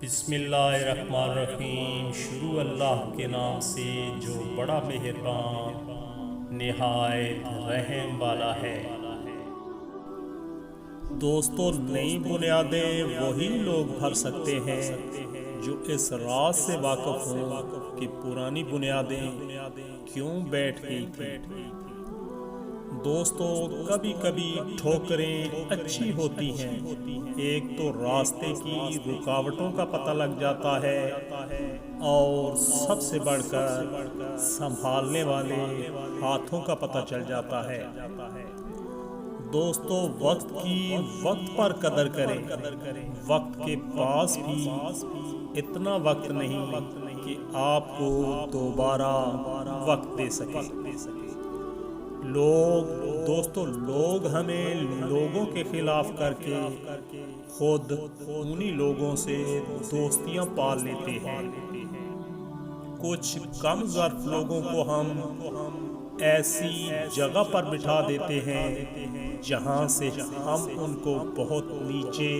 بسم اللہ الرحمن الرحیم۔ شروع اللہ کے نام سے جو بڑا مہربان نہایت رحم والا ہے۔ دوستو، نئی بنیادیں وہی لوگ بھر سکتے ہیں جو اس راز سے واقف ہوں کہ پرانی بنیادیں کیوں بیٹھ گئی تھیں۔ دوستو، کبھی کبھی ٹھوکریں اچھی ہوتی ہیں۔ ایک تو راستے کی رکاوٹوں کا پتہ لگ جاتا ہے، اور سب سے بڑھ کر سنبھالنے والے ہاتھوں کا پتہ چل جاتا ہے۔ دوستو، وقت کی وقت پر قدر کریں۔ وقت کے پاس بھی اتنا وقت نہیں کہ آپ کو دوبارہ وقت دے سکے۔ لوگ ہمیں لوگوں کے خلاف کر کے خود انہی لوگوں سے دوستیاں پال لیتے ہیں۔ کچھ کم ظرف لوگوں کو ہم ایسی جگہ پر بٹھا دیتے ہیں جہاں سے ہم ان کو بہت نیچے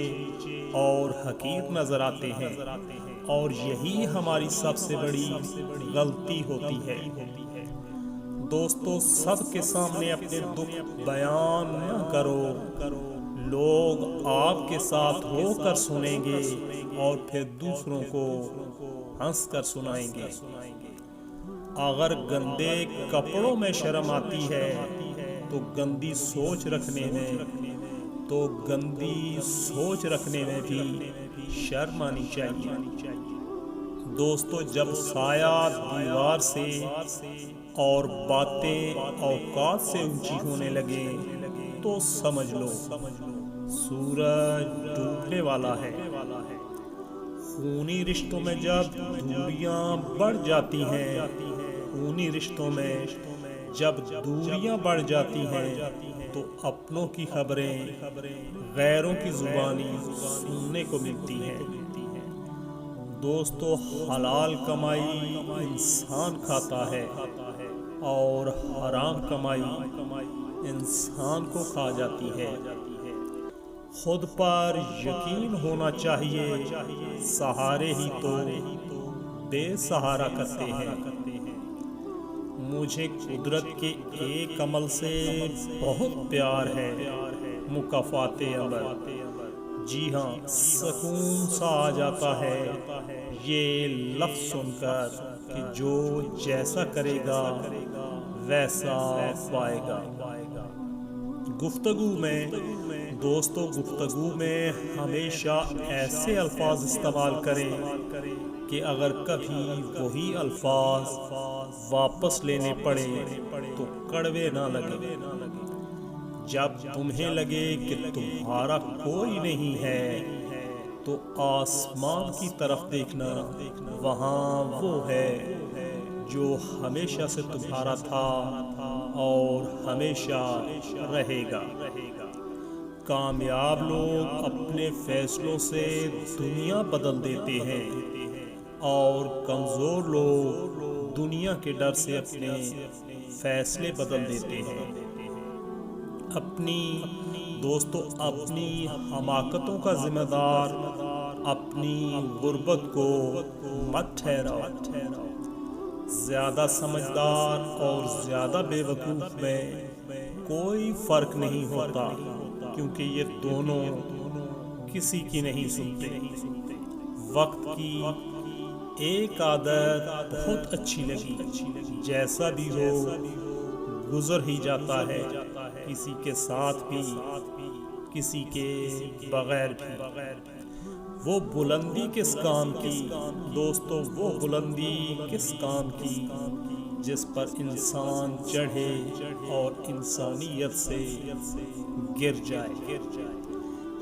اور حقیر نظر آتے ہیں، اور یہی ہماری سب سے بڑی غلطی ہوتی ہے۔ دوستو، سب کے سامنے اپنے دکھ بیان نہ کرو۔ لوگ آپ کے ساتھ ہو کر سنیں گے اور پھر دوسروں کو ہنس کر سنائیں گے۔ اگر گندے کپڑوں میں شرم آتی ہے تو گندی سوچ رکھنے میں بھی شرم آنی چاہیے۔ دوستو، جب سایہ دیوار سے اور باتیں اوقات سے اونچی ہونے لگے تو سمجھ لو سورج ڈوبنے والا ہے۔ خونی رشتوں میں جب دوریاں بڑھ جاتی ہیں تو اپنوں کی خبریں غیروں کی زبانی سننے کو ملتی ہیں۔ دوستو، حلال کمائی انسان کھاتا ہے اور حرام کمائی انسان کو کھا جاتی ہے۔ خود پر یقین ہونا چاہیے، سہارے ہی تو بے سہارا کرتے ہیں۔ مجھے قدرت کے ایک عمل سے بہت پیار ہے، مکافات عمل۔ جی ہاں، سکون سا آ جاتا ہے یہ لفظ سن کر کہ جو جیسا کرے گا ویسا پائے گا۔ گفتگو میں ہمیشہ ایسے الفاظ استعمال کریں کہ اگر کبھی وہی الفاظ واپس لینے پڑے تو کڑوے نہ لگے۔ جب تمہیں لگے کہ تمہارا کوئی نہیں ہے تو آسمان کی طرف دیکھنا، وہاں وہ ہے جو ہمیشہ سے تمہارا تھا اور ہمیشہ رہے گا۔ کامیاب لوگ اپنے فیصلوں سے دنیا بدل دیتے ہیں، اور کمزور لوگ دنیا کے ڈر سے اپنے فیصلے بدل دیتے ہیں۔ اپنی حماقتوں کا ذمہ دار اپنی غربت کو مت ٹھہراؤ۔ زیادہ سمجھدار اور زیادہ بے وقوف میں کوئی فرق نہیں ہوتا، کیونکہ یہ دونوں کسی کی نہیں سنتے۔ وقت کی ایک عادت بہت اچھی لگی، جیسا بھی ہو گزر ہی جاتا ہے، کسی کے ساتھ بھی کسی کے بغیر بھی۔ وہ بلندی کس کام کی دوستو، وہ بلندی کس کام کی جس پر انسان چڑھے اور انسانیت سے گر جائے۔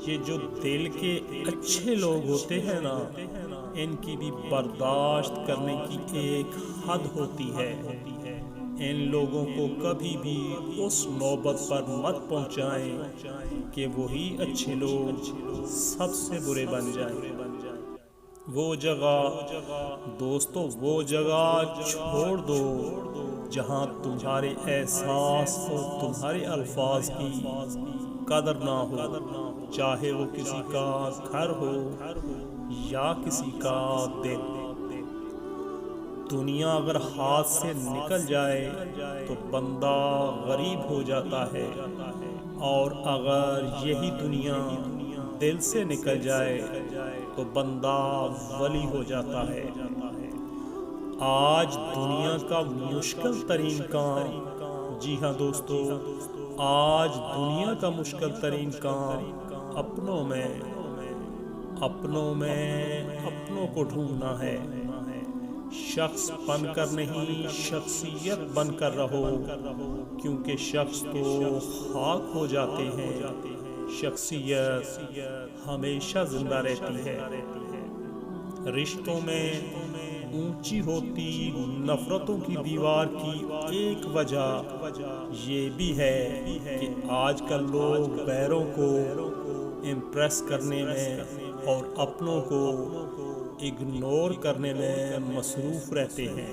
یہ جو دل کے اچھے لوگ ہوتے ہیں نا، ان کی بھی برداشت کرنے کی ایک حد ہوتی ہے۔ ان لوگوں کو کبھی بھی اس نوبت پر مت پہنچائیں کہ وہی اچھے لوگ سب سے برے بن جائیں۔ وہ جگہ چھوڑ دو جہاں تمہارے احساس اور تمہارے الفاظ کی قدر نہ ہو، چاہے وہ کسی کا گھر ہو یا کسی کا دل۔ دنیا اگر ہاتھ سے نکل جائے تو بندہ غریب ہو جاتا ہے، اور اگر یہی دنیا دل سے نکل جائے تو بندہ ولی ہو جاتا ہے۔ آج دنیا کا مشکل ترین کام، جی ہاں دوستو، آج دنیا کا مشکل ترین کام اپنوں میں اپنوں کو ڈھونڈنا ہے۔ شخص بن کر نہیں، شخصیت بن کر رہو، کیونکہ شخص تو خاک ہو جاتے ہیں، شخصیت ہمیشہ زندہ رہتی ہے۔ رشتوں میں اونچی ہوتی نفرتوں کی دیوار کی ایک وجہ یہ بھی ہے کہ آج کل لوگ غیروں کو امپریس کرنے میں اور اپنوں کو اگنور کرنے میں مصروف رہتے ہیں۔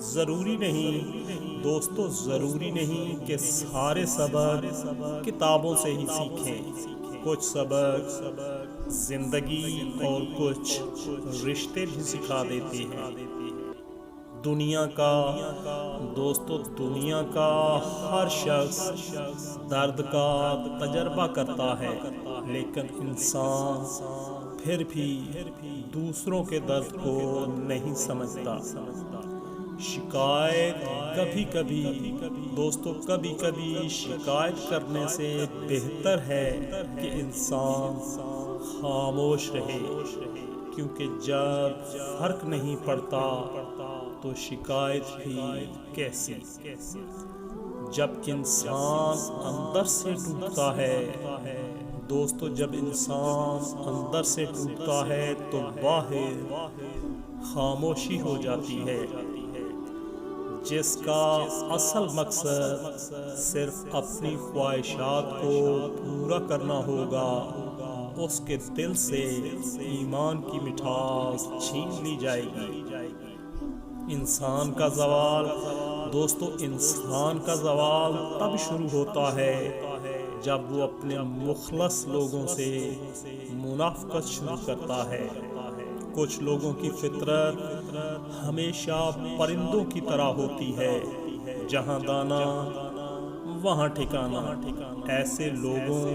ضروری نہیں دوستو، ضروری نہیں کہ سارے سبق کتابوں سے ہی سیکھیں۔ کچھ سبق زندگی اور کچھ رشتے بھی سکھا دیتے ہیں۔ دنیا کا دوستو، دنیا کا ہر شخص درد کا تجربہ کرتا ہے، لیکن انسان پھر بھی دوسروں کے درد کو نہیں سمجھتا۔ شکایت کبھی کبھی شکایت کرنے سے بہتر ہے کہ انسان خاموش رہے، کیونکہ جب فرق نہیں پڑتا تو شکایت بھی کیسی۔ جب انسان اندر سے ٹوٹتا ہے دوستو، جب انسان اندر سے ٹوٹتا ہے تو باہر خاموشی ہو جاتی ہے۔ جس کا اصل مقصد صرف اپنی خواہشات کو پورا کرنا ہوگا، اس کے دل سے ایمان کی مٹھاس چھین لی جائے گی۔ انسان کا زوال دوستو، انسان کا زوال تب شروع ہوتا ہے جب وہ اپنے مخلص لوگوں سے منافقت شروع کرتا ہے۔ کچھ لوگوں کی فطرت ہمیشہ پرندوں کی طرح ہوتی ہے، جہاں دانا وہاں ٹھکانا۔ ایسے لوگوں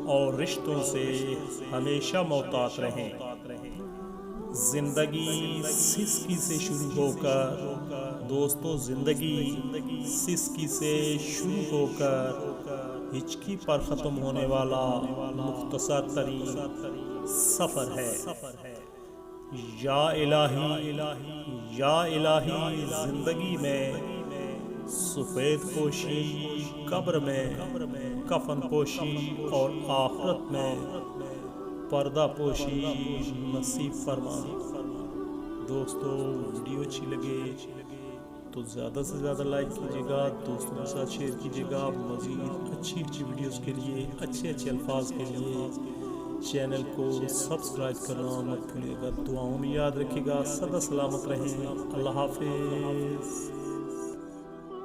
اور رشتوں سے ہمیشہ محتاط رہیں۔ زندگی سسکی سے شروع ہو کر دوستو، زندگی سسکی سے شروع ہو کر ہچکی پر ختم ہونے والا مختصر ترین سفر ہے۔ یا الہی زندگی میں سفید پوشی، قبر میں کفن پوشی، اور آخرت میں پردہ پوشی نصیب فرما۔ دوستو، ویڈیو اچھی لگے تو زیادہ سے زیادہ لائک کیجیے گا، دوستوں کے ساتھ شیئر کیجیے گا۔ مزید اچھی ویڈیوز کے لیے، اچھے الفاظ کے لیے چینل کو سبسکرائب کرنا مت بھولیے گا۔ دعاؤں میں یاد رکھیے گا۔ سدا سلامت رہیں۔ اللہ حافظ۔